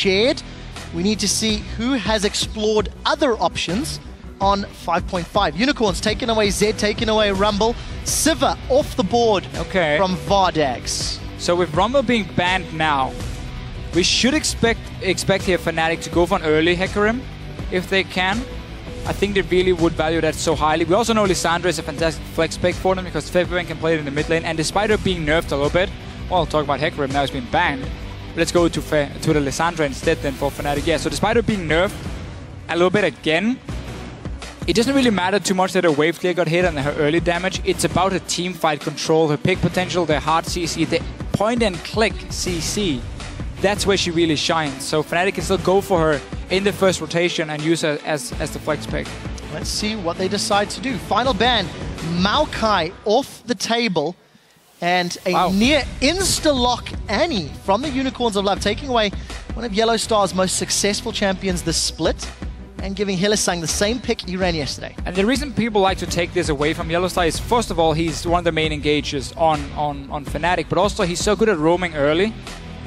shared. We need to see who has explored other options on 5.5. Unicorns taking away Zed, taking away Rumble. Sivir off the board from Vardags. So with Rumble being banned now, we should expect here Fnatic to go for an early Hecarim if they can. I think they really would value that so highly. We also know Lissandra is a fantastic flex pick for them because Febiven can play it in the mid lane, and despite her being nerfed a little bit, well, talk about Hecarim, now it's been banned. But let's go to the Lissandra instead then for Fnatic. Yeah, so despite her being nerfed a little bit again, it doesn't really matter too much that her wave clear got hit and her early damage. It's about her team fight control, her pick potential, their hard CC, the point and click CC. That's where she really shines. So Fnatic can still go for her in the first rotation and use her as the flex pick. Let's see what they decide to do. Final ban, Maokai off the table. And a near insta-lock Annie from the Unicorns of Love, taking away one of Yellow Star's most successful champions this split, and giving Hylissang the same pick he ran yesterday. And the reason people like to take this away from Yellow Star is, first of all, he's one of the main engagers on Fnatic, but also he's so good at roaming early,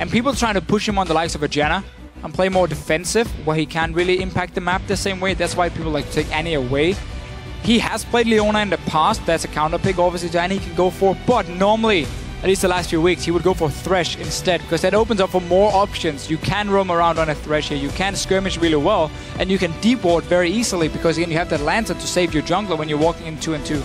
and people trying to push him on the likes of a Janna and play more defensive, where he can't really impact the map the same way. That's why people like to take Annie away. He has played Leona in the past. That's a counter pick, obviously, to Annie he can go for. But normally, at least the last few weeks, he would go for Thresh instead, because that opens up for more options. You can roam around on a Thresh here. You can skirmish really well, and you can deep ward very easily, because again, you have that Lantern to save your jungler when you're walking in 2 and 2.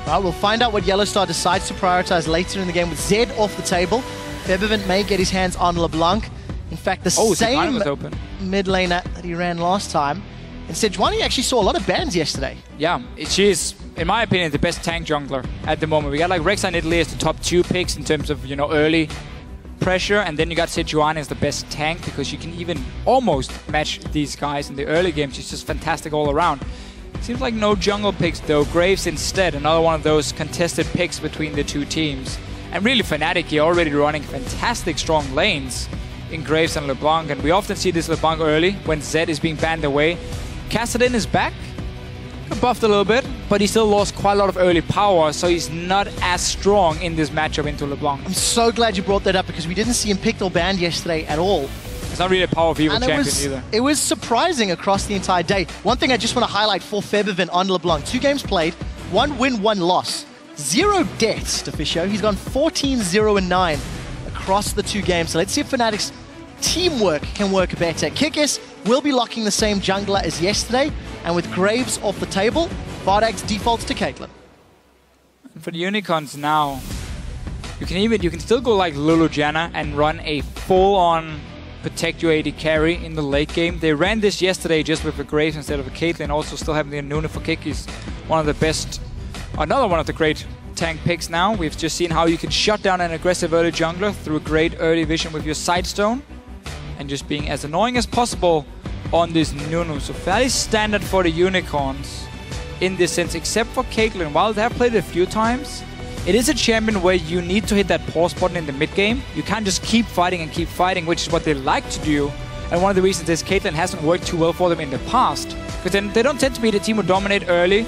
Well, we'll find out what Yellow Star decides to prioritize later in the game with Zed off the table. Febiven may get his hands on LeBlanc. In fact, the same mid laner that he ran last time. And Sejuani actually saw a lot of bans yesterday. Yeah, she's, in my opinion, the best tank jungler at the moment. We got like Rek'Sai and Italy as the top 2 picks in terms of, you know, early pressure. And then you got Sejuani as the best tank, because you can even almost match these guys in the early game. She's just fantastic all around. Seems like no jungle picks though. Graves instead, another one of those contested picks between the two teams. And really Fnatic here already running fantastic strong lanes in Graves and LeBlanc. And we often see this LeBlanc early when Zed is being banned away. Kassadin is back, buffed a little bit, but he still lost quite a lot of early power, so he's not as strong in this matchup into LeBlanc. I'm so glad you brought that up, because we didn't see him picked or banned yesterday at all. It's not really a power fever champion either. It was surprising across the entire day. One thing I just want to highlight for Febiven on LeBlanc, 2 games played, 1 win, 1 loss. 0 deaths to Fisho. He's gone 14-0-9 across the 2 games. So let's see if Fnatic's teamwork can work better. Kikis will be locking the same jungler as yesterday, and with Graves off the table, Vardags defaults to Caitlyn. For the Unicorns now, you can still go like Lulu Janna and run a full-on protect your AD carry in the late game. They ran this yesterday just with a Graves instead of a Caitlyn, also still having the Nuna for Kikis, one of the best, another one of the great tank picks now. We've just seen how you can shut down an aggressive early jungler through great early vision with your Sightstone, and just being as annoying as possible on this Nunu. So fairly standard for the Unicorns in this sense, except for Caitlyn. While they have played it a few times, it is a champion where you need to hit that pause button in the mid game. You can't just keep fighting, which is what they like to do. And one of the reasons is Caitlyn hasn't worked too well for them in the past, because then they don't tend to be the team who dominate early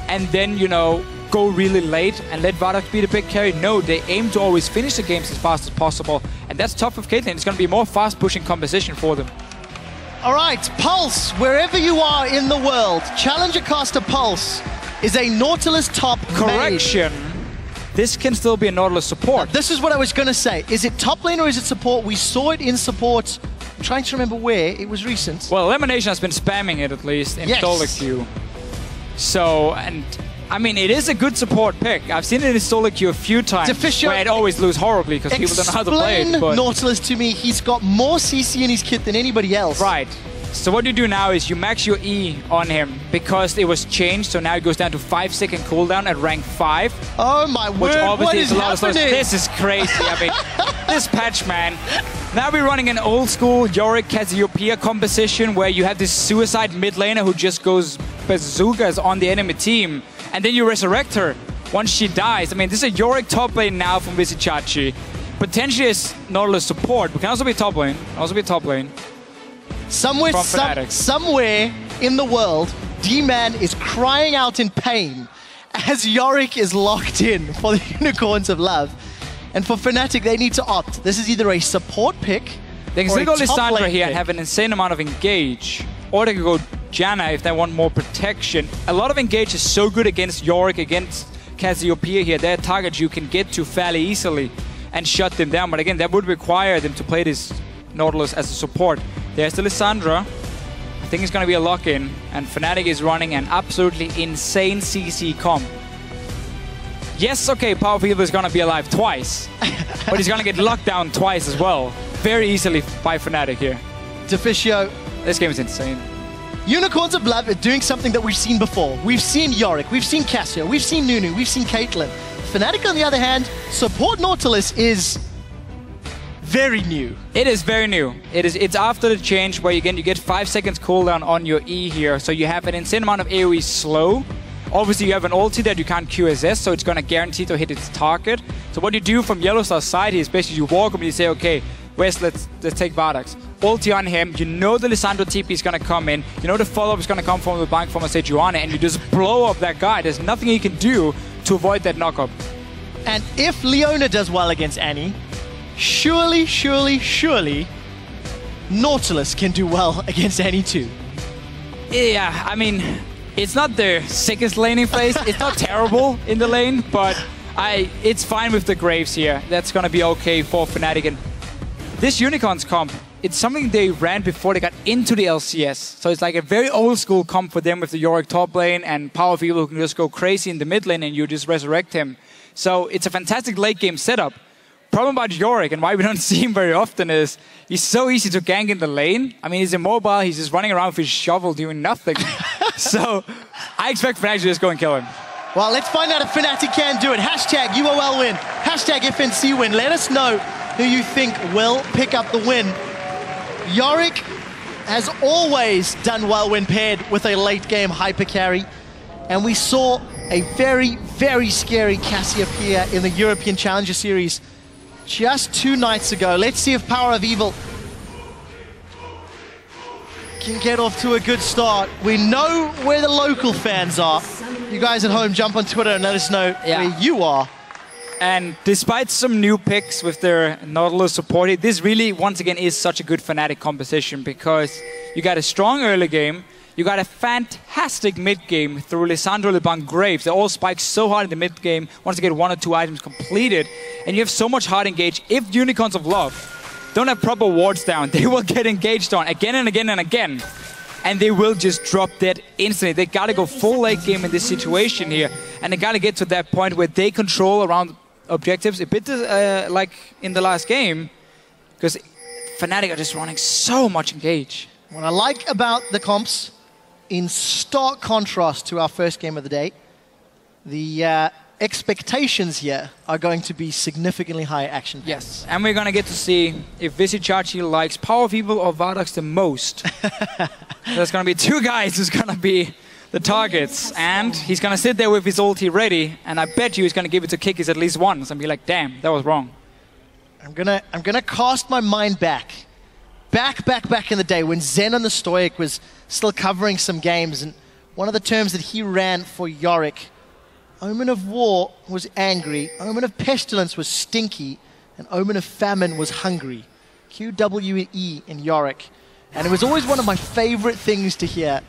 and then, you know, go really late and let Vardags be the big carry. No, they aim to always finish the games as fast as possible, and that's tough with Caitlyn. It's going to be more fast-pushing composition for them. All right, Pulse, wherever you are in the world, Challenger Caster Pulse is a Nautilus top correction. Maid. This can still be a Nautilus support. Now, this is what I was going to say. Is it top lane or is it support? We saw it in support. I'm trying to remember where. It was recent. Well, Elimination has been spamming it at least in solo queue. So, and I mean, it is a good support pick. I've seen it in solo queue a few times where it always loses horribly because people don't know how to play it. Explain Nautilus to me. He's got more CC in his kit than anybody else. Right. So what you do now is you max your E on him because it was changed. So now it goes down to 5-second cooldown at rank 5. Oh my word, what is happening? This is crazy. I mean, this patch, man. Now we're running an old school Yorick Cassiopeia composition where you have this suicide mid laner who just goes bazookas on the enemy team. And then you resurrect her once she dies. I mean, this is a Yorick top lane now from Vizichachi. Potentially is Nautilus support, but can also be top lane. Somewhere in the world, D-Man is crying out in pain as Yorick is locked in for the Unicorns of Love. And for Fnatic, they need to opt. This is either a support pick They can still go Lissandra here and have an insane amount of engage. Or they could go Janna if they want more protection. A lot of engage is so good against Yorick, against Cassiopeia here. They're targets you can get to fairly easily and shut them down. But again, that would require them to play this Nautilus as a support. There's the Lissandra. I think it's going to be a lock-in. And Fnatic is running an absolutely insane CC comp. Yes, okay, Power Fever is going to be alive twice. But he's going to get locked down twice as well. Very easily by Fnatic here. Deficio. This game is insane. Unicorns of Blood are doing something that we've seen before. We've seen Yorick, we've seen Cassio, we've seen Nunu, we've seen Caitlyn. Fnatic, on the other hand, support Nautilus is very new. It is very new. It's after the change where again you get 5 seconds cooldown on your E here, so you have an insane amount of AoE slow. Obviously you have an ulti that you can't QSS, so it's gonna guarantee to hit its target. So what you do from Yellowstar's side is basically you walk up and you say, okay, West, let's take Vardax. Ulti on him, you know the Lissandra TP is gonna come in, you know the follow-up is gonna come from the bank from a Sejuani, and you just blow up that guy. There's nothing you can do to avoid that knock-up. And if Leona does well against Annie, surely Nautilus can do well against Annie too. Yeah, I mean, it's not the sickest laning phase. It's not terrible in the lane, but it's fine with the Graves here. That's gonna be okay for Fnatic. And this Unicorns comp, it's something they ran before they got into the LCS. So it's like a very old school comp for them with the Yorick top lane and Power Fever who can just go crazy in the mid lane and you just resurrect him. So it's a fantastic late game setup. Problem about Yorick and why we don't see him very often is he's so easy to gank in the lane. I mean, he's immobile, he's just running around with his shovel doing nothing. So I expect Fnatic to just go and kill him. Well, let's find out if Fnatic can do it. Hashtag UOL win, hashtag FNC win. Let us know who you think will pick up the win. Yorick has always done well when paired with a late game hyper carry. And we saw a very, very scary Cassiopeia in the European Challenger Series just 2 nights ago. Let's see if Power of Evil can get off to a good start. We know where the local fans are. You guys at home, jump on Twitter and let us know where you are. And despite some new picks with their Nautilus support, this really, once again, is such a good Fnatic composition because you got a strong early game, you got a fantastic mid game through Lissandra, LeBlanc, Graves. They all spike so hard in the mid game once they get 1 or 2 items completed. And you have so much hard engage. If Unicorns of Love don't have proper wards down, they will get engaged on again and again and again. And they will just drop dead instantly. They gotta go full late game in this situation here. And they gotta get to that point where they control around objectives a bit like in the last game, because Fnatic are just running so much engage. What I like about the comps, in stark contrast to our first game of the day, the expectations here are going to be significantly higher action. Yes, and we're gonna get to see if Visichachi likes Power of Evil or Vardax the most. There's gonna be 2 guys who's gonna be the targets, and he's gonna sit there with his ulti ready, and I bet you he's gonna give it to Kikis at least once and be like, damn, that was wrong. I'm gonna cast my mind back in the day when Zen on the Stoic was still covering some games, and one of the terms that he ran for Yorick, Omen of War was angry, Omen of Pestilence was stinky, and Omen of Famine was hungry. QWE in Yorick. And it was always one of my favorite things to hear,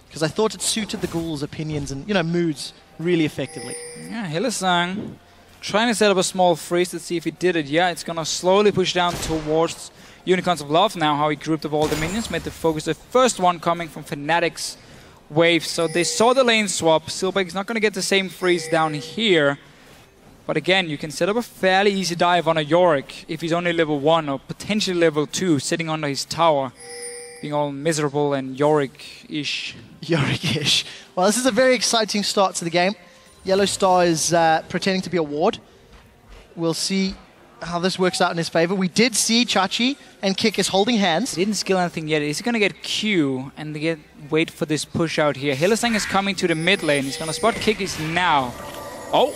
because I thought it suited the ghouls' opinions and, you know, moods really effectively. Yeah, Hylissang trying to set up a small freeze to see if he did it. Yeah, it's gonna slowly push down towards Unicorns of Love now, how he grouped up all the minions, made the focus the first one coming from Fnatic's wave. So they saw the lane swap. Silbeck's not gonna get the same freeze down here. But again, you can set up a fairly easy dive on a Yorick if he's only level 1 or potentially level 2, sitting under his tower, being all miserable and Yorick-ish. Yorick-ish. Well, this is a very exciting start to the game. Yellow Star is pretending to be a ward. We'll see how this works out in his favor. We did see Chachi and Kikis holding hands. He didn't skill anything yet. Is he going to get Q and wait for this push out here? Hylissang is coming to the mid lane. He's going to spot Kikis now. Oh,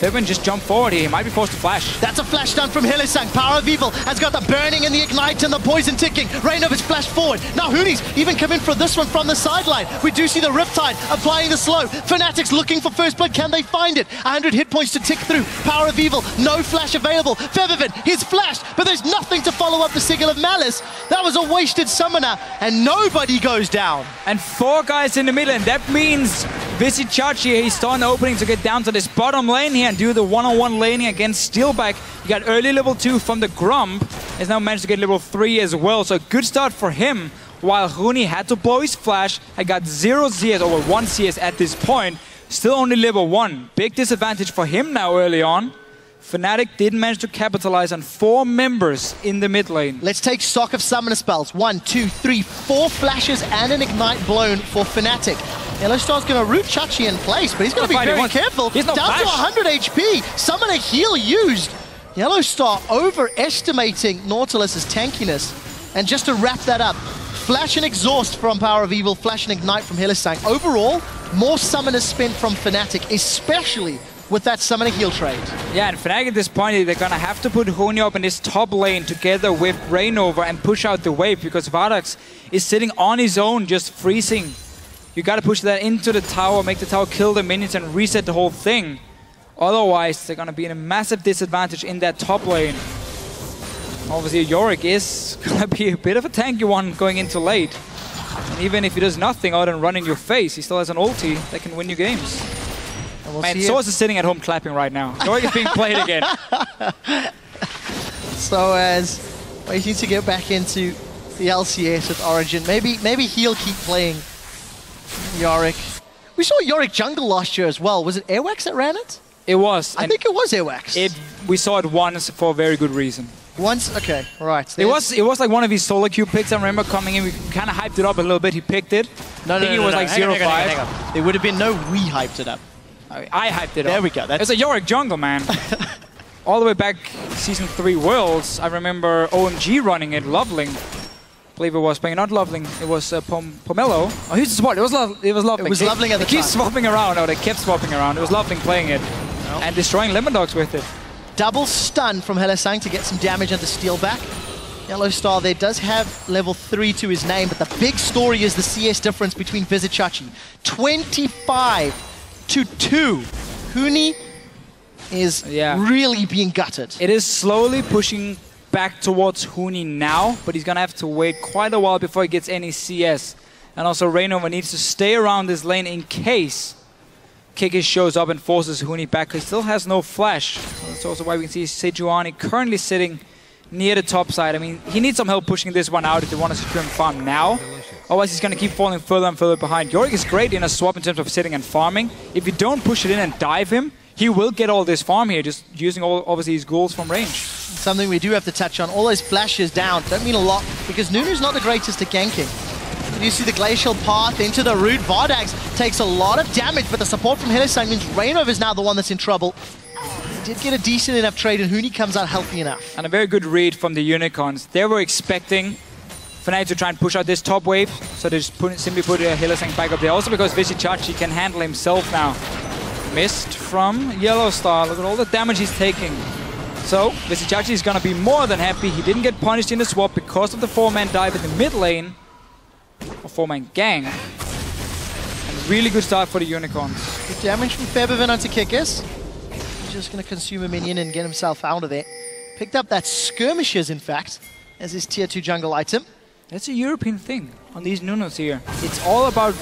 Febiven just jumped forward here. He might be forced to flash. That's a flash done from Hylissang. Power of Evil has got the burning and the ignite and the poison ticking. Reignover's flashed forward. Now Hooney's even come in for this one from the sideline. We do see the Riptide applying the slow. Fnatic's looking for first blood. Can they find it? 100 hit points to tick through. Power of Evil, no flash available. Febiven, he's flashed, but there's nothing to follow up the Sigil of Malice. That was a wasted summoner, and nobody goes down. And 4 guys in the middle, and that means Vizicsacsi, he's starting the opening to get down to this bottom lane here and do the one-on-one laning against Steelback. He got early level 2 from the Grump. He's now managed to get level 3 as well, so a good start for him. While Huni had to blow his flash, I got 0 CS, or 1 CS at this point. Still only level 1. Big disadvantage for him now early on. Fnatic did manage to capitalize on 4 members in the mid lane. Let's take stock of summoner spells. 1, 2, 3, 4 flashes and an ignite blown for Fnatic. Yellowstar's going to root Chachi in place, but he's going to be very careful. He's not down flash. to 100 HP. Summoner heal used. Yellowstar overestimating Nautilus's tankiness. And just to wrap that up, flash and exhaust from Power of Evil, flash and ignite from Hylissang. Overall, more summoners spent from Fnatic, especially with that summoner heal trade. Yeah, and Fnatic at this point, they're gonna have to put Huni up in this top lane together with Reignover and push out the wave, because Vardax is sitting on his own, just freezing. You gotta push that into the tower, make the tower kill the minions and reset the whole thing. Otherwise, they're gonna be in a massive disadvantage in that top lane. Obviously, Yorick is gonna be a bit of a tanky one going into late. And even if he does nothing other than run in your face, he still has an ulti that can win you games. Man, Source is sitting at home clapping right now. Yorick is being played again. So as waiting to get back into the LCS with Origin, maybe he'll keep playing Yorick. We saw Yorick jungle last year as well. Was it Airwax that ran it? It was. I think it was Airwax. We saw it once for a very good reason. Once? Okay, right. It was like one of his solo queue picks. I remember coming in, we kind of hyped it up a little bit. He picked it. No, it was like 0-5. There would have been no we hyped it up. I hyped it up. There we go. It's a Yorick jungle, man. All the way back Season 3 Worlds, I remember OMG running it, Loveling. I believe it was playing, not Loveling, it was Pomelo. Oh, he's the support. It was Loveling. It was Loveling at the time. They keep swapping around, or they kept swapping around. It was Loveling playing it. And destroying Lemon Dogs with it. Double stun from Hylissang to get some damage onto Steelback. Yellowstar there does have level 3 to his name, but the big story is the CS difference between Vizicsacsi. 25 to 2. Huni is really being gutted. It is slowly pushing back towards Huni now, but he's gonna have to wait quite a while before he gets any CS. And also Reignover needs to stay around this lane in case Kikis shows up and forces Huni back. He still has no flash. So that's also why we can see Sejuani currently sitting near the top side. I mean, he needs some help pushing this one out if they want to secure him farm now. Otherwise, he's going to keep falling further and further behind. Yorick is great in a swap in terms of sitting and farming. If you don't push it in and dive him, he will get all this farm here, just using obviously his ghouls from range. Something we do have to touch on. All those flashes down don't mean a lot, because Nunu's not the greatest at ganking. You see the glacial path into the root. Vardax takes a lot of damage, but the support from Hylissang means Reignover is now the one that's in trouble. He did get a decent enough trade, and Huni comes out healthy enough. And a very good read from the Unicorns. They were expecting Fnatic to try and push out this top wave, so they just simply put Hylissang back up there. Also because Vizicsacsi can handle himself now. Missed from Yellowstar. Look at all the damage he's taking. So Vizicsacsi is going to be more than happy. He didn't get punished in the swap because of the 4-man dive in the mid lane. A 4-man gang. And really good start for the Unicorns. Good damage from Febiven onto Kikis. He's just going to consume a minion and get himself out of there. Picked up that Skirmishes, in fact, as his tier 2 jungle item. That's a European thing on these Nunos here. It's all about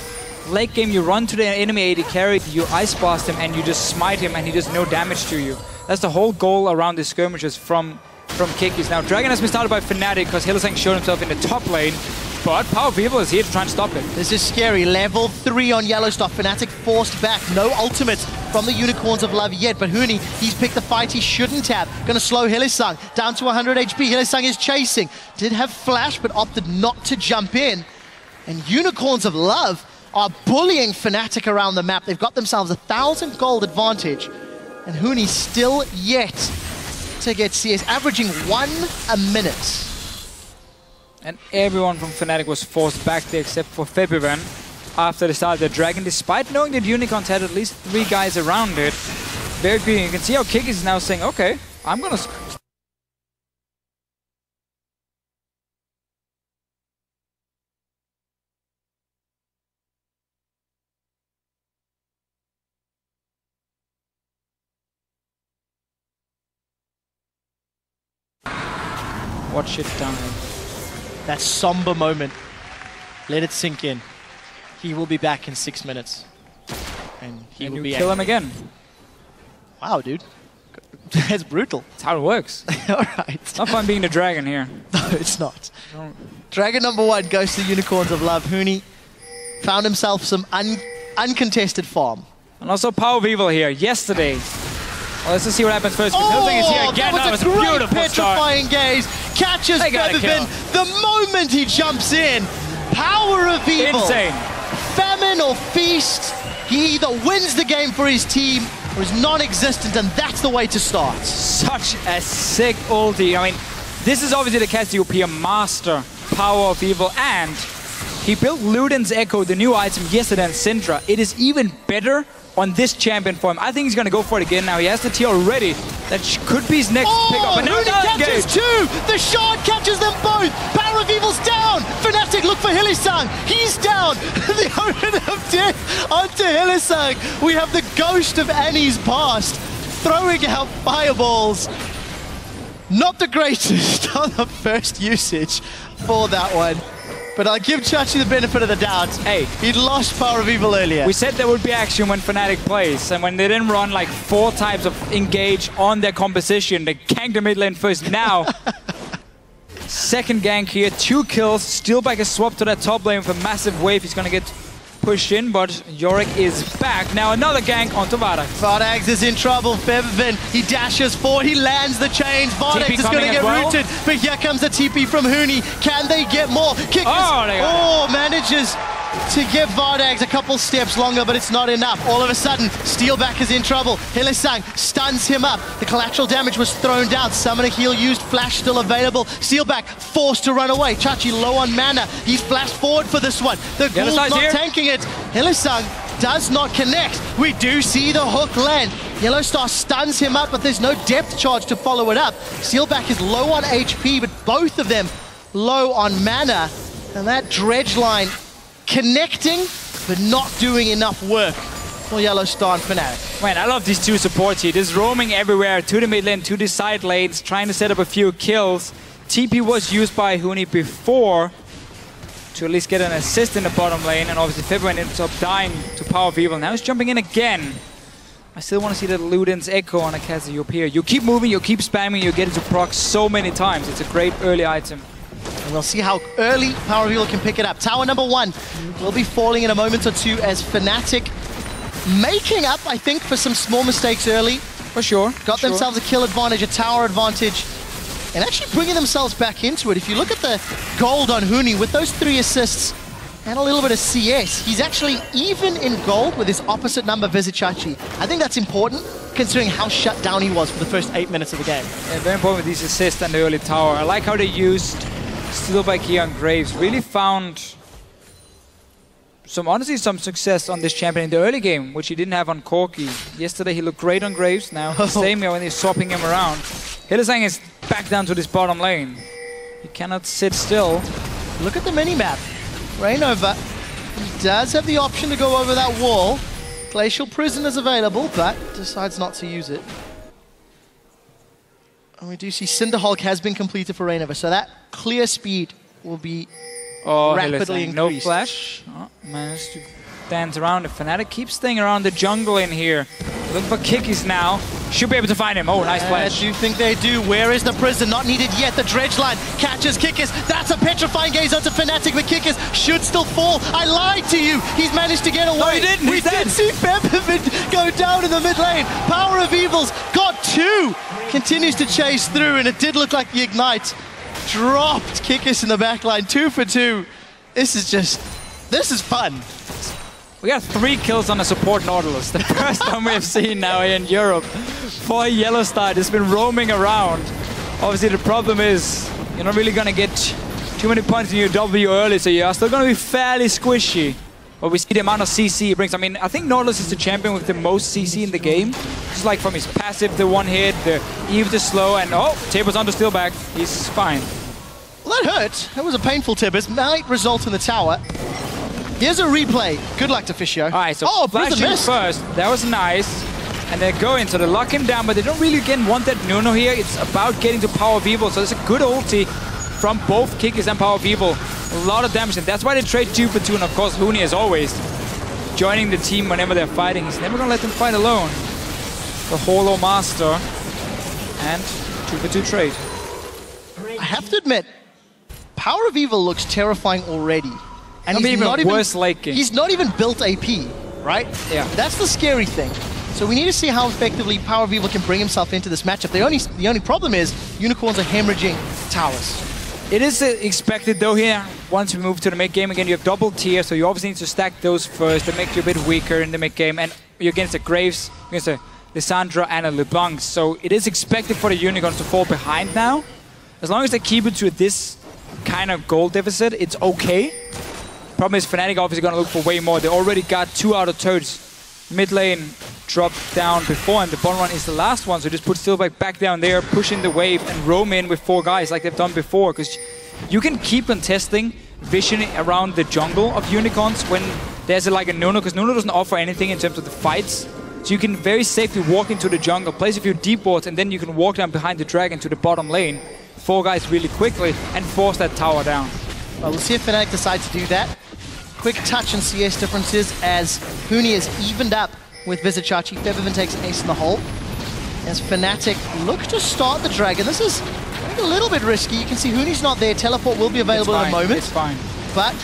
late game. You run to the enemy AD carry, you ice blast him, and you just smite him, and he does no damage to you. That's the whole goal around the Skirmishes from Kikis. Now, Dragon has been started by Fnatic because Hylissang showed himself in the top lane. But Power of Evil is here to try and stop it. This is scary. Level 3 on Yellowstar. Fnatic forced back. No ultimate from the Unicorns of Love yet. But Huni, he's picked the fight he shouldn't have. Going to slow Hylissang down to 100 HP. Hylissang is chasing. Did have flash, but opted not to jump in. And Unicorns of Love are bullying Fnatic around the map. They've got themselves 1,000 gold advantage. And Huni still yet to get CS, averaging 1 a minute. And everyone from Fnatic was forced back there except for Febiven after the start of the Dragon, despite knowing that Unicorns had at least 3 guys around it. Very good. You can see how Kikis is now saying, okay, I'm gonna... Watch it die. That somber moment. Let it sink in. He will be back in 6 minutes. And he will be kill him again. Wow, dude. That's brutal. That's how it works. Alright. It's not fun being the dragon here. No, it's not. Dragon number 1 goes to the Unicorns of Love. Huni found himself some uncontested farm. And also Power of Evil here yesterday. Well, let's just see what happens first. Oh, is here again. that was a great petrifying gaze. Catches Featherfin the moment he jumps in. Power of Evil. Insane. Famine or feast. He either wins the game for his team or is non-existent, and that's the way to start. Such a sick ulti. I mean, this is obviously the Cassiopeia master Power of Evil, and he built Luden's Echo, the new item, yesterday in Syndra. It is even better on this champion for him. I think he's going to go for it again now. He has the T already. That could be his next pickup. And now catches two! The shard catches them both! Power of Evil's down! Fnatic look for Hylissang. He's down! The Omen of Death onto Hylissang. We have the ghost of Annie's past throwing out fireballs. Not the greatest on the first usage for that one. But I'll give Chachi the benefit of the doubt. Hey, he'd lost Power of Evil earlier. We said there would be action when Fnatic plays, and when they didn't run like 4 types of engage on their composition, they ganked the mid lane first. Now, second gank here, 2 kills. Steelback is swapped to that top lane with a massive wave. He's gonna get pushed in, but Yorick is back. Now another gank onto Vardax. Vardax is in trouble. Featherfin, he dashes forward, he lands the chains. Vardax is going to get rooted, but here comes the TP from Huni. Can they get more? Kickers, manages to give Vardax a couple steps longer, but it's not enough. All of a sudden, Steelback is in trouble. Hylissang stuns him up. The collateral damage was thrown down. Summoner heal used, flash still available. Steelback forced to run away. Chachi low on mana. He's flashed forward for this one. The Ghoul's not tanking it. Hylissang does not connect. We do see the hook land. Yellowstar stuns him up, but there's no depth charge to follow it up. Steelback is low on HP, but both of them low on mana. And that dredge line connecting, but not doing enough work for Yellowstar and Fnatic. Man, I love these two supports here. Just roaming everywhere, to the mid lane, to the side lanes, trying to set up a few kills. TP was used by Huni before to at least get an assist in the bottom lane, and obviously Featherfin ends up dying to Power of Evil. Now he's jumping in again. I still want to see that Luden's Echo on a Cassiopeia. You keep moving, you keep spamming, you get into proc so many times. It's a great early item. And we'll see how early Power of Evil can pick it up. Tower number 1 will be falling in a moment or two as Fnatic making up, I think, for some small mistakes early. For sure. Got themselves a kill advantage, a tower advantage, and actually bringing themselves back into it. If you look at the gold on Huni, with those 3 assists and a little bit of CS, he's actually even in gold with his opposite number, Vizichachi. I think that's important, considering how shut down he was for the first 8 minutes of the game. Yeah, very important with these assists and the early tower. I like how they used Steelback here on Graves. Really found honestly some success on this champion in the early game, which he didn't have on Corki. Yesterday he looked great on Graves. Now same here when he's swapping him around. Hylissang is back down to this bottom lane. He cannot sit still. Look at the mini-map. Rainova, he does have the option to go over that wall. Glacial Prison is available, but decides not to use it. And we do see Cinderhulk has been completed for Rainova, so that clear speed will be rapidly increased. No flash. Oh, managed to dance around. The Fnatic keeps staying around the jungle in here. Look for Kikis now. Should be able to find him. Oh, nice flash. I do think they do. Where is the prison? Not needed yet. The dredge line catches Kikis. That's a petrifying gaze onto Fnatic, but Kikis should still fall. I lied to you. He's managed to get away. No, he didn't. We did see Featherfin go down in the mid lane. Power of Evil's got 2. Continues to chase through, and it did look like the Ignite dropped Kikis in the back line. 2 for 2. This is fun. We got 3 kills on a support Nautilus. The first time we have seen now in Europe for Yellowstar. It's been roaming around. Obviously the problem is you're not really going to get too many points in your W early, so you're still going to be fairly squishy. But we see the amount of CC he brings. I mean, I think Nautilus is the champion with the most CC in the game. Just like from his passive, the one hit, the Eve, the slow, and oh, Tibbers on the steal back. He's fine. Well, that hurt. That was a painful Tibbers. Might result in the tower. Here's a replay. Good luck to Fisio. All right, so flashing first. That was nice. And they're going, so they lock him down, but they don't really again want that Nuno here. It's about getting to Power of Evil, so it's a good ulti from both Kickers and Power of Evil. A lot of damage, and that's why they trade 2 for 2, and of course Huni, as always, joining the team whenever they're fighting. He's never gonna let them fight alone. The Holo Master, and 2 for 2 trade. I have to admit, Power of Evil looks terrifying already. And he's not even worse late game. He's not even built AP, right? Yeah. That's the scary thing. So we need to see how effectively Power of Evil can bring himself into this matchup. The only problem is Unicorns are hemorrhaging towers. It is expected though here, once we move to the mid game again, you have double tier, so you obviously need to stack those first. They make you a bit weaker in the mid game, and you're against the Graves, against a Lissandra and a LeBlanc, so it is expected for the Unicorns to fall behind now. As long as they keep it to this kind of goal deficit, it's okay. Problem is Fnatic obviously going to look for way more. They already got 2 out of turrets. Mid lane dropped down before, and the bottom one is the last one, so just put Steelback back down there, pushing the wave, and roam in with 4 guys like they've done before, because you can keep contesting vision around the jungle of Unicorns when there's like a Nuno, because Nuno doesn't offer anything in terms of the fights. So you can very safely walk into the jungle, place a few deep wards, and then you can walk down behind the dragon to the bottom lane, 4 guys really quickly, and force that tower down. Well, we'll see if Fnatic decide to do that. Quick touch and CS differences as Huni is evened up with Vizicachi. Febiven takes an ace in the hole. As Fnatic look to start the dragon. This is a little bit risky. You can see Huni's not there. Teleport will be available in a moment. It's fine. But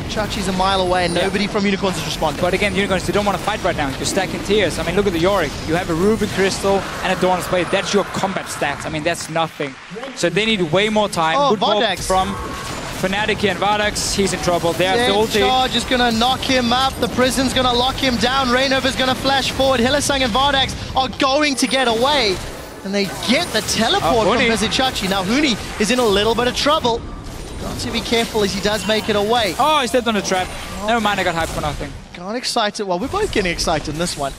Chachi's a mile away and nobody from Unicorns is responding. But again, Unicorns, they don't want to fight right now. You're stacking tiers. I mean, look at the Yorick. You have a Ruby Crystal and a Dawn's Blade. That's your combat stats. I mean, that's nothing. So they need way more time. Oh, good ball from Fnatic and Vardax. He's in trouble. There's the ulti. Charge is going to knock him up. The prison's going to lock him down. Reignover's going to flash forward. Hylissang and Vardax are going to get away. And they get the teleport from Vizicachi. Now Huni is in a little bit of trouble. Got to be careful as he does make it away. Oh, he stepped on the trap. Never mind, I got hyped for nothing. Got excited. Well, we're both getting excited in this one.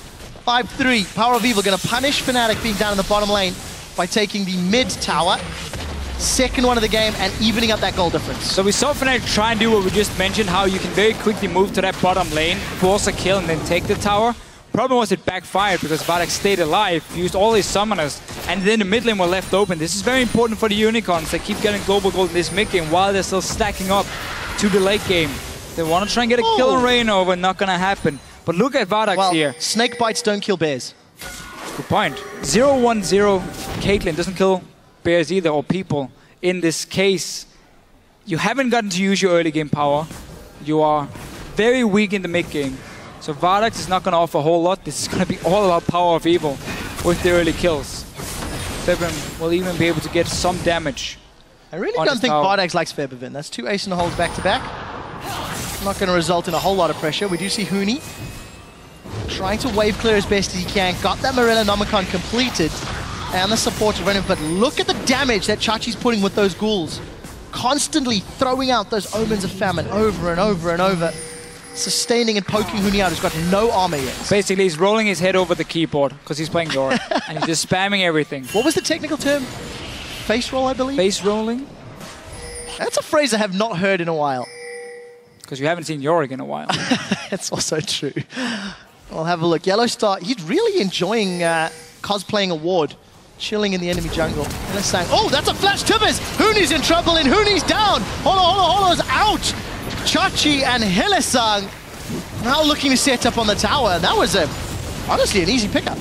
5-3. Power of Evil going to punish Fnatic being down in the bottom lane by taking the mid tower. Second one of the game and evening up that goal difference. So we saw Fnatic try and do what we just mentioned, how you can very quickly move to that bottom lane, force a kill and then take the tower. Problem was it backfired because Vardax stayed alive, used all his summoners, and then the mid lane were left open. This is very important for the Unicorns. They keep getting global gold in this mid game while they're still stacking up to the late game. They want to try and get a kill on Reignover, not going to happen. But look at Vardax here. Snake bites don't kill bears. Good point. 0-1-0. Caitlyn doesn't kill bears either, or people. In this case, you haven't gotten to use your early game power. You are very weak in the mid game. So Vardax is not going to offer a whole lot. This is going to be all about Power of Evil with the early kills. Febiven will even be able to get some damage. I really don't think Vardax likes Febiven. That's 2 ace in the holes back to back. Not going to result in a whole lot of pressure. We do see Huni trying to wave clear as best as he can. Got that Morella Nomicon completed. And the support of Reignover. But look at the damage that Chachi's putting with those ghouls. Constantly throwing out those omens of famine over and over and over. Sustaining and poking Huni out, who's got no armor yet. Basically, he's rolling his head over the keyboard because he's playing Yorick. And he's just spamming everything. What was the technical term? Face roll, I believe? Face rolling? That's a phrase I have not heard in a while. Because you haven't seen Yorick in a while. That's also true. I'll have a look. Yellow Star, he's really enjoying cosplaying a ward. Chilling in the enemy jungle. Hylissang, oh, that's a flash Tibbers! Huni's in trouble and Huni's down! Holo's out! Chachi and Hylissang now looking to set up on the tower. That was honestly an easy pickup.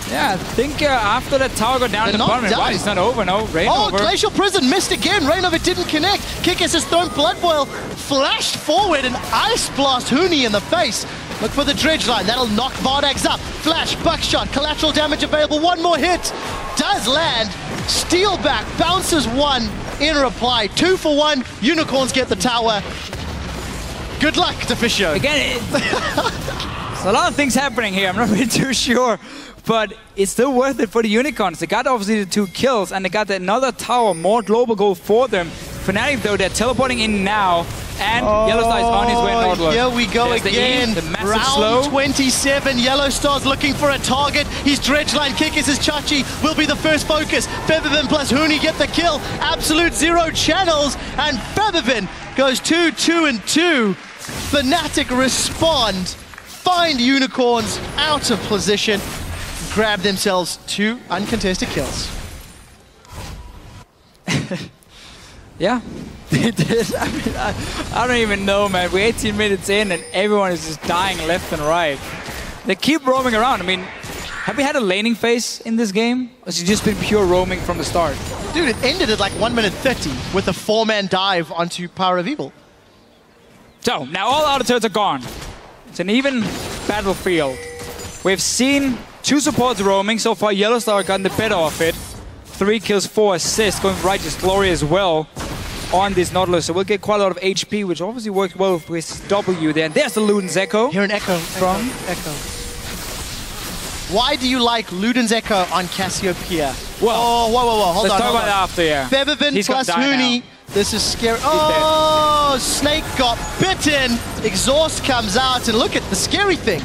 Yeah, I think after that tower got down in the bottom, it's not over, no. Reignover. Oh, Glacial Prison missed again. Reignover didn't connect. Kikis has thrown Blood Boil, flashed forward and Ice Blast Huni in the face. Look for the dredge line. That'll knock Vardax up. Flash, buckshot, collateral damage available. One more hit. Does land. Steal back. Bounces one in reply. 2 for 1. Unicorns get the tower. Good luck to Fisio. Again, there's a lot of things happening here. I'm not really too sure. But it's still worth it for the Unicorns. They got obviously the 2 kills and they got another tower, more global gold for them. Fnatic though, they're teleporting in now. and Yellowstar is on his way northward. Here we go There's again. The massive Round slow. 27. Yellowstar's looking for a target. His dredge line kick is his Chachi will be the first focus. Feathervin plus Huni get the kill. Absolute zero channels, and Feathervin goes 2-2-2. Fnatic respond, find Unicorns out of position, grab themselves 2 uncontested kills. Yeah, they did. I mean, I don't even know, man. We're 18 minutes in and everyone is just dying left and right. They keep roaming around. I mean, have we had a laning phase in this game? Or has it just been pure roaming from the start? Dude, it ended at like 1 minute 30 with a 4-man dive onto Power of Evil. So, now all outer turrets are gone. It's an even battlefield. We've seen 2 supports roaming. So far, Yellowstar gotten the better of it. 3 kills, 4 assists, going for Righteous Glory as well on this Nautilus. So we'll get quite a lot of HP, which obviously works well with W there. And there's the Luden's Echo. Here an Echo from Echo. Why do you like Luden's Echo on Cassiopeia? Well, whoa, hold on. Let's talk about that after, yeah. Feathervin plus Huni. This is scary. Oh, Snake got bitten. Exhaust comes out, and look at the scary thing.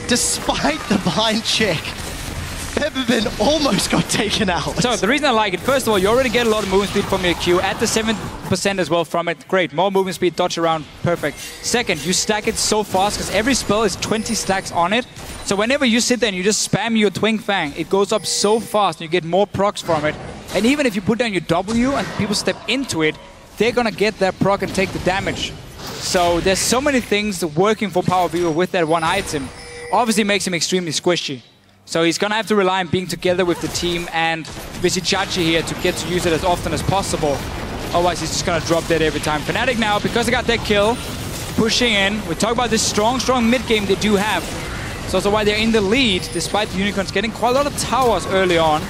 Despite the blind check, Feathervin almost got taken out. So the reason I like it, first of all, you already get a lot of movement speed from your Q. At the 7% as well from it. Great. More movement speed, dodge around. Perfect. Second, you stack it so fast because every spell is 20 stacks on it. So whenever you sit there and you just spam your Twin Fang, it goes up so fast and you get more procs from it. And even if you put down your W and people step into it, they're going to get that proc and take the damage. So there's so many things working for Power Viewer with that one item. Obviously makes him extremely squishy. So he's going to have to rely on being together with the team and Visichachi here to get to use it as often as possible. Otherwise, he's just going to drop dead every time. Fnatic now, because they got that kill, pushing in. We talk about this strong mid game they do have. It's also why they're in the lead, despite the Unicorns getting quite a lot of towers early on.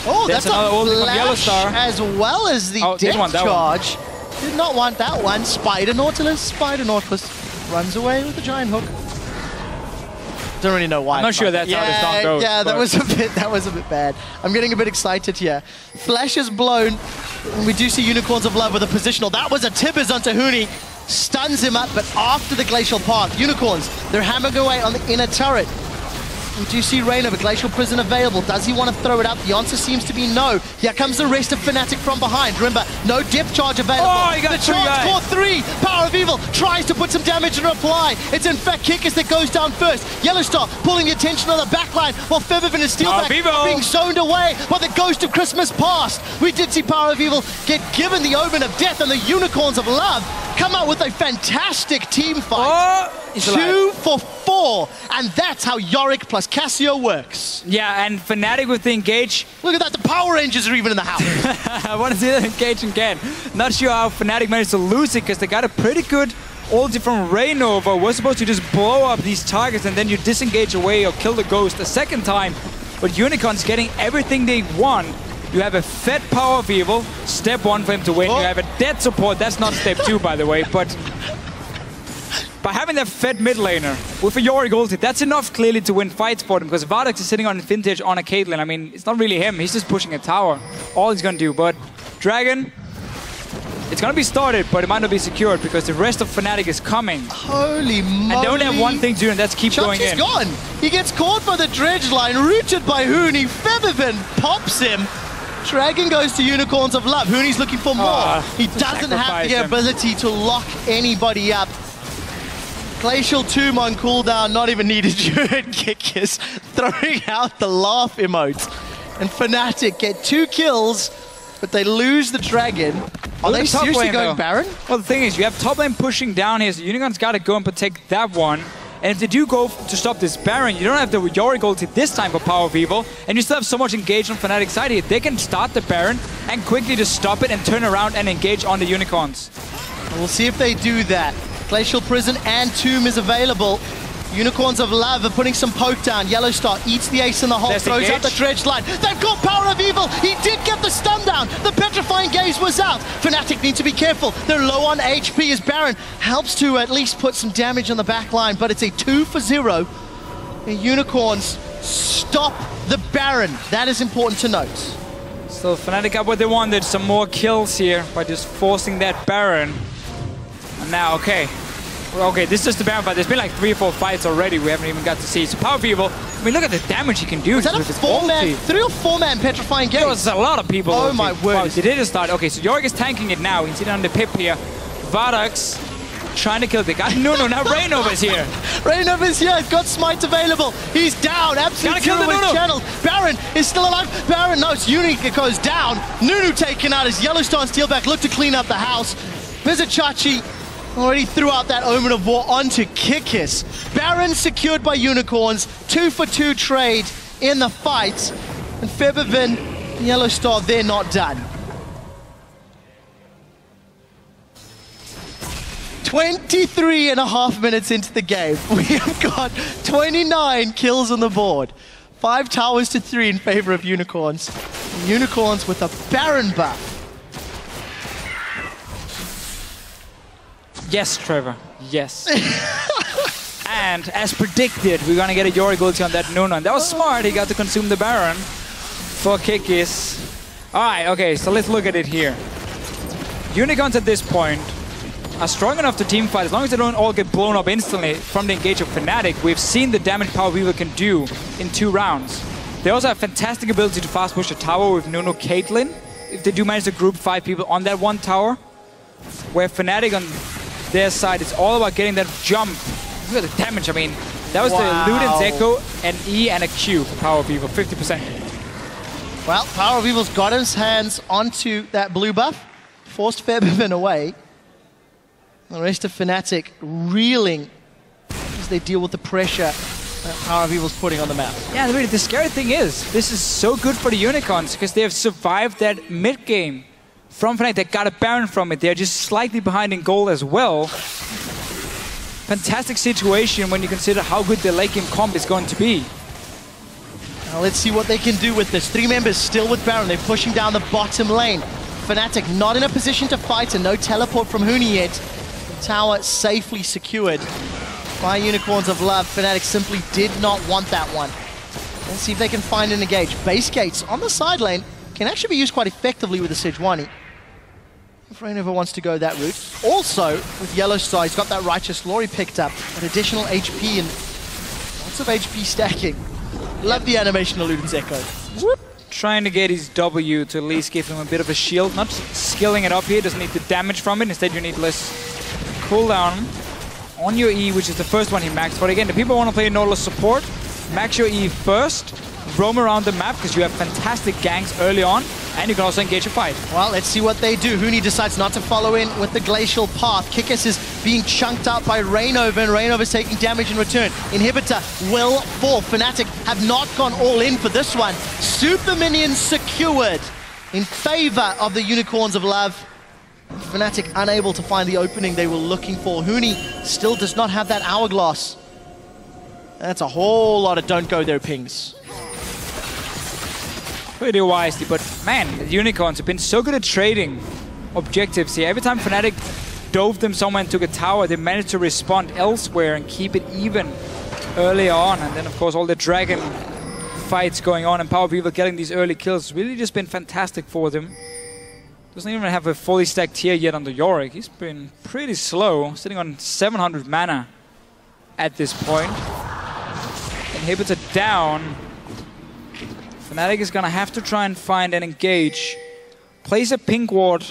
Oh, that's another ulti from Yellowstar. As well as the death charge. Did not want that one. Spider Nautilus runs away with the giant hook. Don't really know why. I'm not sure that's how this song goes. Yeah, that was a bit bad. I'm getting a bit excited here. Flash is blown. And we do see Unicorns of Love with a positional. That was a Tibbers onto Huni. Stuns him up, but after the Glacial Path, Unicorns, they're hammering away on the inner turret. We do see Reign of a Glacial Prison available. Does he want to throw it out? The answer seems to be no. Here comes the rest of Fnatic from behind. Remember, no depth charge available. Oh, he got the charge core 3. Power of Evil tries to put some damage in reply. It's in fact Kikis that goes down first. Yellowstar pulling the attention on the backline while Feathervin and Steelback are being zoned away by the Ghost of Christmas Past. We did see Power of Evil get given the Omen of Death, and the Unicorns of Love come out with a fantastic team fight. 2 for 4, and that's how Yorick plus Cassio works. Yeah, and Fnatic with the engage. Look at that, the Power Rangers are even in the house. I want to see that engage again. Not sure how Fnatic managed to lose it because they got a pretty good ulti from Rainova. We're supposed to just blow up these targets and then you disengage away or kill the Ghost a second time. But Unicorn's getting everything they want. You have a fed Power of Evil, step 1 for him to win. You have a dead support, that's not step 2 by the way, but by having that fed mid laner with a Yorick ulti, that's enough clearly to win fights for them because Vardax is sitting on Vintage on a Caitlyn. I mean, it's not really him, he's just pushing a tower. All he's gonna do, but Dragon, it's gonna be started, but it might not be secured because the rest of Fnatic is coming. Holy moly. And they only have one thing to do, and that's keep going in. Gone. He gets caught by the dredge line, rooted by Huni. Feathervin pops him. Dragon goes to Unicorns of Love. Huni's looking for more. He doesn't have the ability to lock anybody up. Glacial Tomb on cooldown, not even needed. You heard Kikis throwing out the laugh emote. And Fnatic get 2 kills, but they lose the Dragon. Are they seriously going Baron? Well, the thing is, you have top lane pushing down here, so Unicorn's got to go and protect that one. And if they do go to stop this Baron, you don't have the Yorick ulti this time for Power of Evil, and you still have so much engagement on Fnatic's side here. They can start the Baron and quickly just stop it and turn around and engage on the Unicorns. We'll see if they do that. Glacial Prison and Tomb is available. Unicorns of Love are putting some poke down. Yellowstar eats the ace in the hole, throws out the dredge line. They've got Power of Evil. He did get the stun down. The Petrifying Gaze was out. Fnatic need to be careful. They're low on HP as Baron helps to at least put some damage on the back line, but it's a 2 for 0. The Unicorns stop the Baron. That is important to note. So Fnatic got what they wanted, some more kills here by just forcing that Baron. And now, okay. Okay, this is just the Baron fight. There's been like 3 or 4 fights already we haven't even got to see. So Power People, I mean, look at the damage he can do. Was that a 4-man, 3 or 4-man petrifying game? There was a lot of people. Oh my word. Wow, they did start. Okay, so Yorick is tanking it now. He's sitting on the pip here. Vardax trying to kill the guy. No, now Rainover's here. Rainover's here. Got smite available. He's down. Absolutely kill the Nunu. Channels. Baron is still alive. Baron, no, it's Unique that goes down. Nunu taken out as Yellowstar and Steelback look to clean up the house. Vizichachi already threw out that Omen of War onto Kikis. Baron secured by Unicorns. 2-for-2 trade in the fight. And Febervin, Yellowstar, they're not done. 23.5 minutes into the game. We have got 29 kills on the board. 5 towers to 3 in favor of Unicorns. Unicorns with a Baron buff. Yes, Trevor. Yes. And as predicted, we're gonna get a Yorick ulti on that Nunu. That was smart. He got to consume the Baron for Kikis. Alright, okay, so let's look at it here. Unicorns at this point are strong enough to teamfight as long as they don't all get blown up instantly from the engage of Fnatic. We've seen the damage Power Weaver can do in 2 rounds. They also have fantastic ability to fast push a tower with Nunu Caitlyn. If they do manage to group 5 people on that one tower, where Fnatic on their side, it's all about getting that jump. Look at the damage. I mean, that was the Luden's Echo, an E and a Q for Power Weaver, 50%. Well, Power Weaver's got his hands onto that blue buff, forced Febervin away. The rest of Fnatic reeling as they deal with the pressure that Power Weaver's putting on the map. Yeah, really, the scary thing is, this is so good for the Unicorns because they have survived that mid game from Fnatic. They got a Baron from it. They're just slightly behind in gold as well. Fantastic situation when you consider how good the late game comp is going to be. Now let's see what they can do with this. 3 members still with Baron. They're pushing down the bottom lane. Fnatic not in a position to fight and no teleport from Huni yet. The tower safely secured by Unicorns of Love. Fnatic simply did not want that one. Let's see if they can find an engage. Base gates on the side lane can actually be used quite effectively with the Sejuani. If Rainover wants to go that route. Also, with Yellowstar, he's got that Righteous Glory picked up. An additional HP and lots of HP stacking. Love the animation of Luden's Echo. Whoop. Trying to get his W to at least give him a bit of a shield. Not skilling it up here, doesn't need the damage from it. Instead, you need less cooldown on your E, which is the first one he maxed. But again, the people want to play Nautilus support, max your E first, roam around the map because you have fantastic ganks early on, and you can also engage a fight. Well, let's see what they do. Huni decides not to follow in with the Glacial Path. Kikis is being chunked out by Rainover, and Rainover's taking damage in return. Inhibitor will fall. Fnatic have not gone all in for this one. Super Minions secured in favor of the Unicorns of Love. Fnatic unable to find the opening they were looking for. Huni still does not have that Hourglass. That's a whole lot of don't go there pings. Pretty wisely, but man, the Unicorns have been so good at trading objectives here. Every time Fnatic dove them somewhere and took a tower, they managed to respond elsewhere and keep it even early on. And then, of course, all the dragon fights going on and Power Weaver getting these early kills. Really just been fantastic for them. Doesn't even have a fully stacked tier yet on the Yorick. He's been pretty slow, sitting on 700 mana at this point. Inhibitor down. Fnatic is gonna have to try and find and engage. Place a pink ward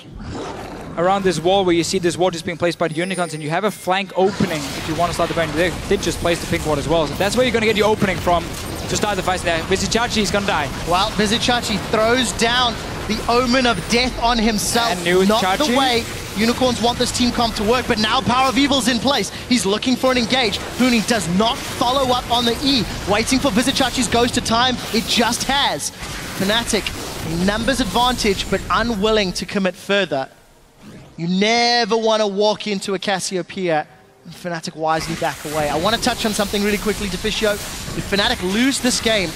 around this wall where you see this ward just being placed by the Unicorns, and you have a flank opening if you want to start the Baron. They did just place the pink ward as well, so that's where you're gonna get your opening from to start the fight there. Vizichachi is gonna die. Well, Vizichachi throws down the Omen of Death on himself. And not Chachi. the way Unicorns want this team comp to work, but now Power of Evil's in place. He's looking for an engage. Huni does not follow up on the E. Waiting for Vizichachi's ghost to time. It just has. Fnatic, numbers advantage, but unwilling to commit further. You never want to walk into a Cassiopeia. Fnatic wisely back away. I want to touch on something really quickly, Deficio. If Fnatic lose this game,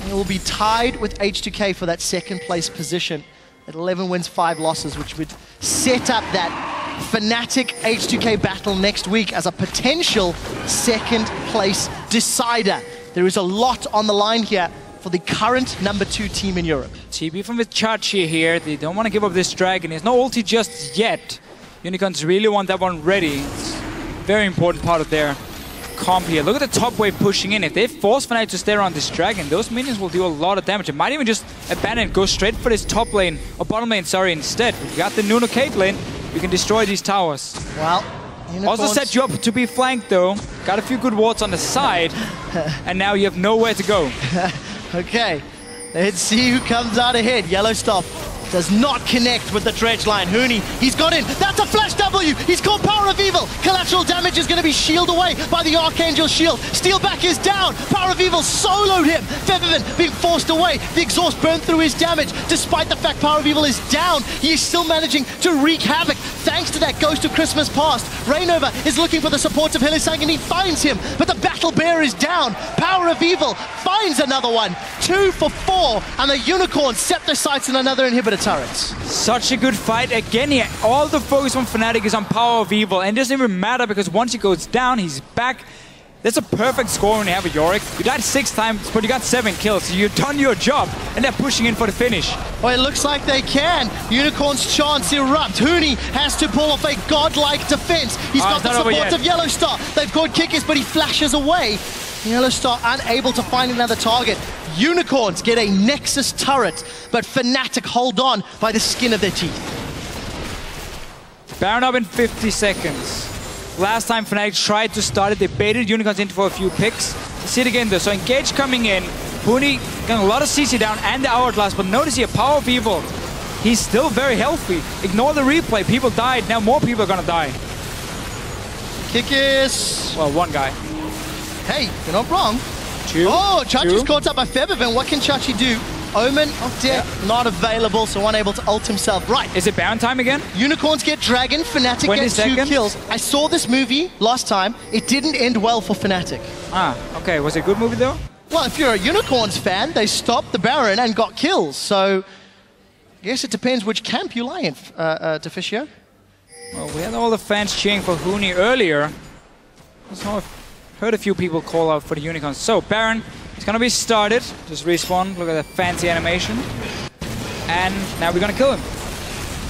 it will be tied with H2K for that second place position at 11 wins, 5 losses, which would set up that Fnatic H2K battle next week as a potential second place decider. There is a lot on the line here for the current #2 team in Europe. TB from Vizichachi here. They don't want to give up this dragon. There's no ulti just yet. Unicorns really want that one ready. It's a very important part of their comp here. Look at the top wave pushing in. If they force Fnatic to stay around this dragon, those minions will do a lot of damage. It might even just abandon, go straight for this top lane, or bottom lane, sorry, instead. If you got the Nuno Caitlyn, you can destroy these towers. Well, Unicorns also set you up to be flanked though. Got a few good wards on the side, and now you have nowhere to go. Okay, let's see who comes out ahead. Yellowstop does not connect with the dredge line. Huni, he's got in. That's a flash W. He's called Power of Evil. Collateral damage is going to be shielded away by the Archangel shield. Steelback is down. Power of Evil soloed him. Featherman being forced away. The exhaust burned through his damage. Despite the fact Power of Evil is down, he is still managing to wreak havoc thanks to that Ghost of Christmas Past. Rainover is looking for the support of Hillisang and he finds him, but the Battle Bear is down. Power of Evil finds another one. 2 for 4, and the Unicorns set their sights on another inhibitor turret. Such a good fight again here. All the focus from Fnatic is on Power of Evil, and it doesn't even matter because once he goes down, he's back. That's a perfect score when you have a Yorick. You died 6 times, but you got 7 kills, so you've done your job, and they're pushing in for the finish. Well, it looks like they can. Unicorn's chance erupt. Huni has to pull off a godlike defense. He's got the support of Yellowstar. They've caught Kickers, but he flashes away. Yellowstar unable to find another target. Unicorns get a Nexus turret, but Fnatic hold on by the skin of their teeth. Baron up in 50 seconds. Last time Fnatic tried to start it, they baited Unicorns in for a few picks. See it again though, so Engage coming in. Huni getting a lot of CC down and the Hourglass, but notice here, Power of Evil. He's still very healthy. Ignore the replay, people died, now more people are gonna die. Kickers. Well, one guy. Hey, you're not wrong. 2. Oh, Chachi's caught up by Featherman. What can Chachi do? Omen of Death not available, so unable to ult himself. Right. Is it Baron time again? Unicorns get Dragon, Fnatic gets 2 kills. I saw this movie last time. It didn't end well for Fnatic. Ah, okay. Was it a good movie though? Well, if you're a Unicorns fan, they stopped the Baron and got kills. So, I guess it depends which camp you lie in, Deficio. Well, we had all the fans cheering for Huni earlier. So I've heard a few people call out for the Unicorns. So, Baron is going to be started. Just respawn. Look at that fancy animation. And now we're going to kill him.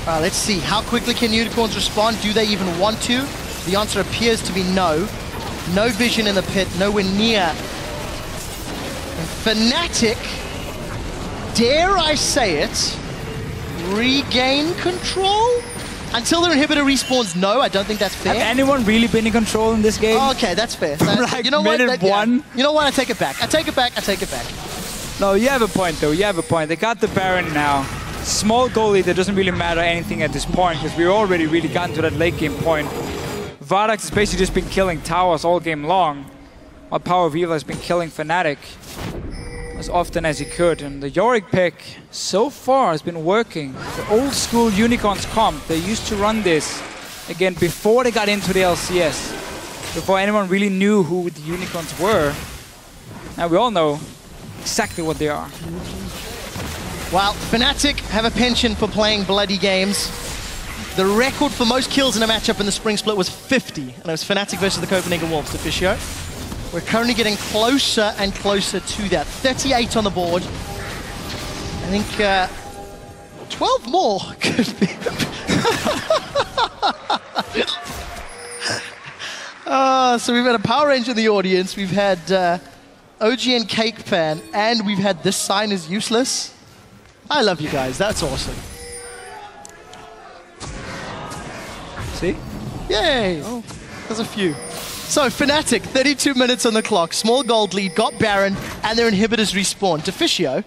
Let's see. How quickly can Unicorns respond? Do they even want to? The answer appears to be no. No vision in the pit. Nowhere near. And Fnatic, dare I say it, regain control? Until their inhibitor respawns, no, I don't think that's fair. Have anyone really been in control in this game? Oh, okay, that's fair. Like you know minute what? one? Yeah. You know what? I take it back. I take it back. I take it back. No, you have a point, though. You have a point. They got the Baron now. Small goal lead, that doesn't really matter anything at this point because we've already really gotten to that late game point. Vardax has basically just been killing towers all game long, while Power of Evil has been killing Fnatic as often as he could. And the Yorick pick so far has been working. The old school Unicorns comp, they used to run this again before they got into the LCS, before anyone really knew who the Unicorns were. Now we all know exactly what they are. Well, Fnatic have a penchant for playing bloody games. The record for most kills in a matchup in the spring split was 50, and it was Fnatic versus the Copenhagen Wolves, Deficio. We're currently getting closer and closer to that. 38 on the board. I think 12 more could be. So we've had a Power Ranger in the audience, we've had OG and Cake Pan, and we've had this sign is useless. I love you guys, that's awesome. See? Yay! Oh, there's a few. So, Fnatic, 32 minutes on the clock, small gold lead, got Baron, and their inhibitors respawn. Deficio,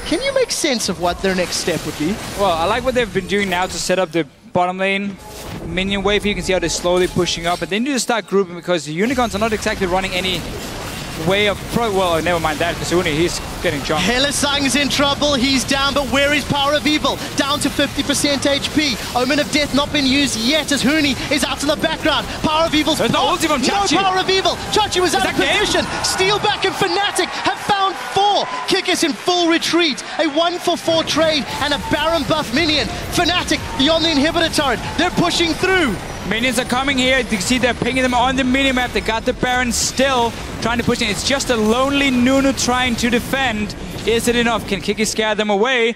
can you make sense of what their next step would be? Well, I like what they've been doing now to set up the bottom lane minion wave. You can see how they're slowly pushing up, but they need to start grouping because the Unicorns are not exactly running any way of well, never mind that, because he's getting jumped. Hillisang's in trouble, he's down, but where is Power of Evil? Down to 50% HP. Omen of Death not been used yet as Huni is out in the background. Power of Evil's There's no ulti from Chachi. No Power of Evil. Chachi was out of position. Steelback and Fnatic have found 4. Kickers in full retreat. A 1-for-4 trade and a Baron buff minion. Fnatic beyond the inhibitor turret. They're pushing through. Minions are coming here. You can see they're pinging them on the minimap. They got the Baron still trying to push in. It's just a lonely Nuno trying to defend. Is it enough? Can Kiki scare them away?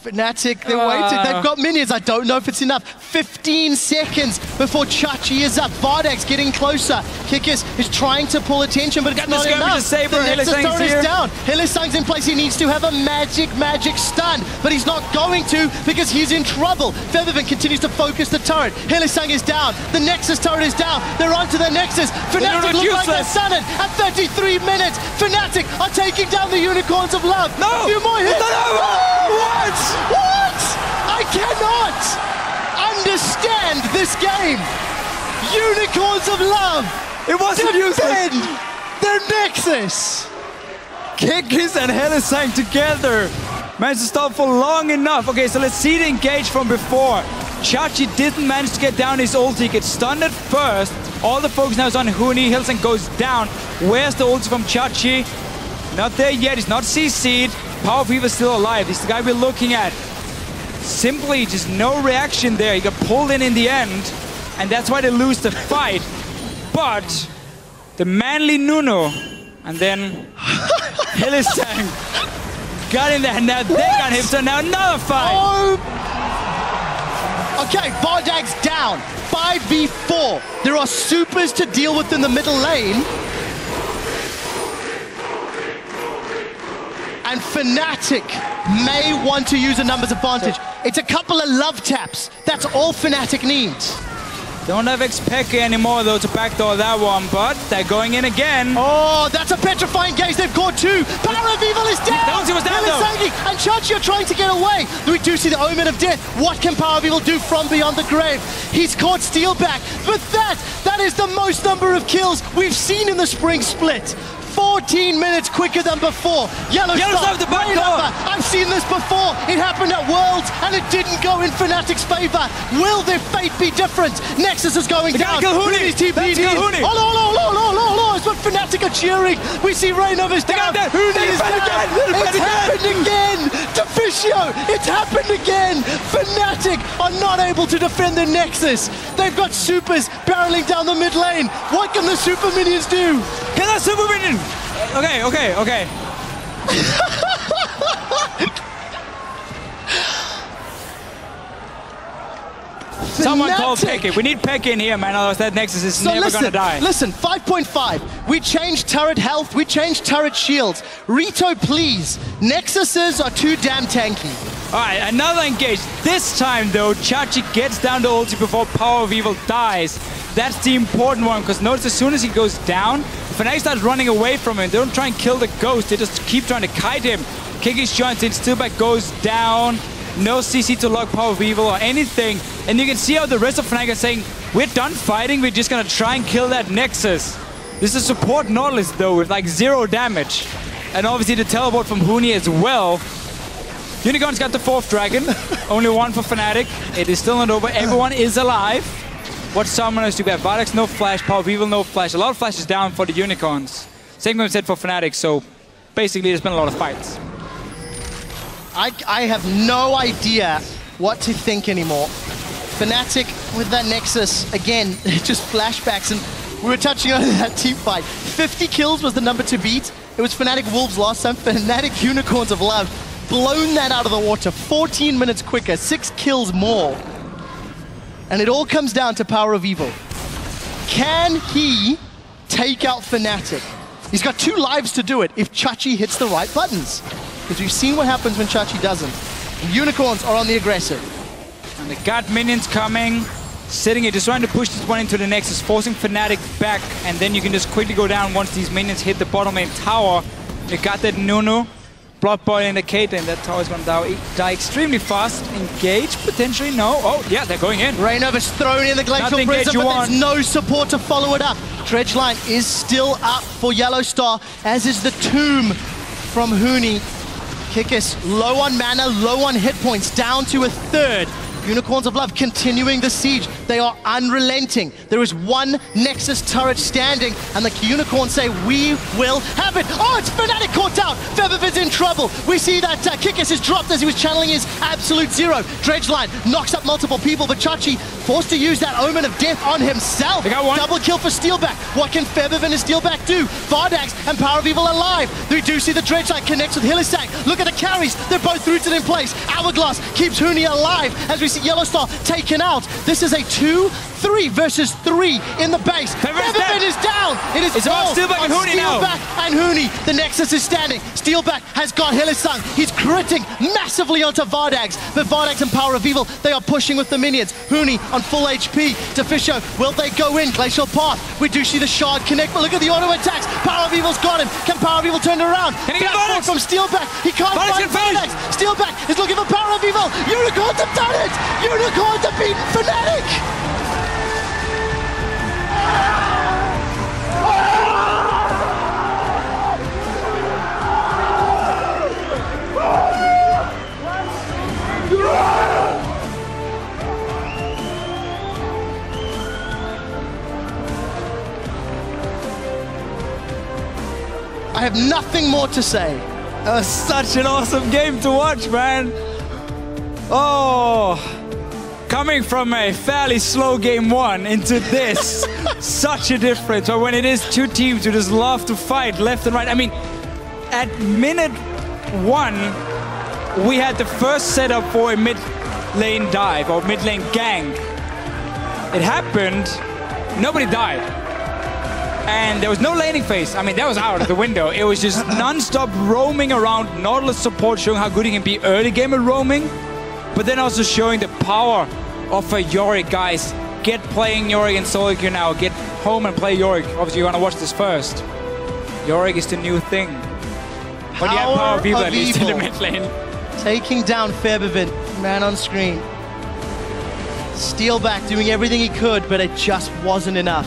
Fnatic, they're waiting. They've got minions. I don't know if it's enough. 15 seconds before Chachi is up. Vardak's getting closer. Kikis is trying to pull attention, but it's not enough. The Nexus turret is down. Hylissang's in place. He needs to have a magic stun, but he's not going to because he's in trouble. Feathervin continues to focus the turret. Hylissang is down. The Nexus turret is down. They're onto the Nexus. Fnatic look like they're stunned at 33 minutes. Fnatic are taking down the Unicorns of Love. No! A few more hits. What? What? I cannot understand this game. Unicorns of Love. It wasn't defend their Nexus. Kikis and Hylissang together. Managed to stop for long enough. Okay, so let's see the engage from before. Chachi didn't manage to get down his ulti. He gets stunned at first. All the focus now is on Huni. Hylissang goes down. Where's the ulti from Chachi? Not there yet. He's not CC'd. Power of Evil's still alive. He's the guy we're looking at. Simply just no reaction there. He got pulled in the end. And that's why they lose the fight. But the manly Nuno and then Hylissang got in there. Now they got him. So now another fight. Oh. Okay, Vardak's down. 5v4. There are supers to deal with in the middle lane. And Fnatic may want to use a numbers advantage. It's a couple of love taps. That's all Fnatic needs. Don't have Xpeke anymore though to backdoor that one, but they're going in again. Oh, that's a petrifying gaze. They've caught two. Power of Evil is down. That was down though. And Chachi are trying to get away. We do see the omen of death. What can Power of Evil do from beyond the grave? He's caught Steel back. But that is the most number of kills we've seen in the spring split. 14 minutes quicker than before. Yellow Star, the back door. I've seen this before. It happened at Worlds and it didn't go in Fnatic's favor. Will their fate be different? Nexus is going down. Huni's TP'd. Oh, it's what Fnatic are cheering. We see Reinova's down. Huni is down. It's happened again. Deficio, it's happened again. Fnatic are not able to defend the Nexus. They've got supers barreling down the mid lane. What can the super minions do? Get that super minion! Okay. Someone call Peke. We need Peke in here, man, otherwise that Nexus is never gonna die. Listen, 5.5. We changed turret health, we changed turret shields. Rito, please. Nexuses are too damn tanky. Alright, another engage. This time, though, Chachi gets down to ulti before Power of Evil dies. That's the important one, because notice as soon as he goes down, Fnatic starts running away from him. They don't try and kill the ghost, they just keep trying to kite him. Kikis joins in, Steelback goes down. No CC to lock Power of Evil or anything. And you can see how the rest of Fnatic are saying, we're done fighting, we're just gonna try and kill that Nexus. This is support Nautilus though, with like 0 damage. And obviously the teleport from Huni as well. Unicorn's got the 4th dragon, only one for Fnatic. It is still not over, everyone is alive. What summoners do we have? Vardak's no flash, Power of Evil no flash. A lot of flashes down for the Unicorns. Same thing said for Fnatic, so basically there's been a lot of fights. I have no idea what to think anymore. Fnatic with that Nexus, again, just flashbacks, and we were touching on that team fight. 50 kills was the number to beat. It was Fnatic Wolves last time, Fnatic Unicorns of Love. Blown that out of the water, 14 minutes quicker, 6 kills more. And it all comes down to Power of Evil. Can he take out Fnatic? He's got 2 lives to do it if Chachi hits the right buttons. Because we've seen what happens when Chachi doesn't. And Unicorns are on the aggressive. And they got minions coming, sitting here, just trying to push this one into the Nexus, forcing Fnatic back, and then you can just quickly go down once these minions hit the bottom lane tower. You got that Nunu, Blood Boil in the Caitlyn, that tower is going to die extremely fast. Engage, potentially, no. Oh, yeah, they're going in. Reinova's thrown in the Glacial Prism, but there's no support to follow it up. Dredge line is still up for Yellow Star, as is the Tomb from Huni. Kikis low on mana, low on hit points, down to a 3rd. Unicorns of Love continuing the siege. They are unrelenting. There is one Nexus turret standing, and the Unicorns say, we will have it. Oh, it's Fnatic caught out. Febiven's in trouble. We see that Kikis is dropped as he was channeling his absolute zero. Dredgeline knocks up multiple people, but Chachi forced to use that Omen of Death on himself. They got one. Double kill for Steelback. What can Febiven and Steelback do? Vardags and Power of Evil alive. We do see the Dredgeline connects with Hillisang. Look at the carries. They're both rooted in place. Hourglass keeps Huni alive as we see Yellowstar taken out. This is a 2-3 versus 3 in the base. Febiven is down. It's all Steelback and Huni now. Steelback and Huni. The Nexus is standing. Steelback has got Hillisang. He's critting massively onto Vardags. But Vardags and Power of Evil, they are pushing with the minions. Huni on full HP. Defisho, will they go in? Glacial Path. We do see the shard connect, but look at the auto attacks. Power of Evil's got him. Can Power of Evil turn it around? Can he get Vardags? From Steelback. He can't find Vardags. Steelback is looking for Power of Evil. Unicorns have done it. Unicorns have beaten Fnatic. I have nothing more to say. That was such an awesome game to watch, man. Oh, coming from a fairly slow game one into this, such a difference. But when it is two teams who just love to fight left and right. I mean, at minute 1, we had the first setup for a mid lane dive or mid lane gang. It happened, nobody died. And there was no laning phase. I mean, that was out of the window. It was just non-stop roaming around. Nautilus support showing how good he can be early game at roaming, but then also showing the power of a Yorick, guys. Get playing Yorick and solo queue now. Get home and play Yorick. Obviously, you want to watch this first. Yorick is the new thing. When you have Power of Evil, at least in the mid lane. Taking down Febiven, man on screen. Steelback doing everything he could, but it just wasn't enough.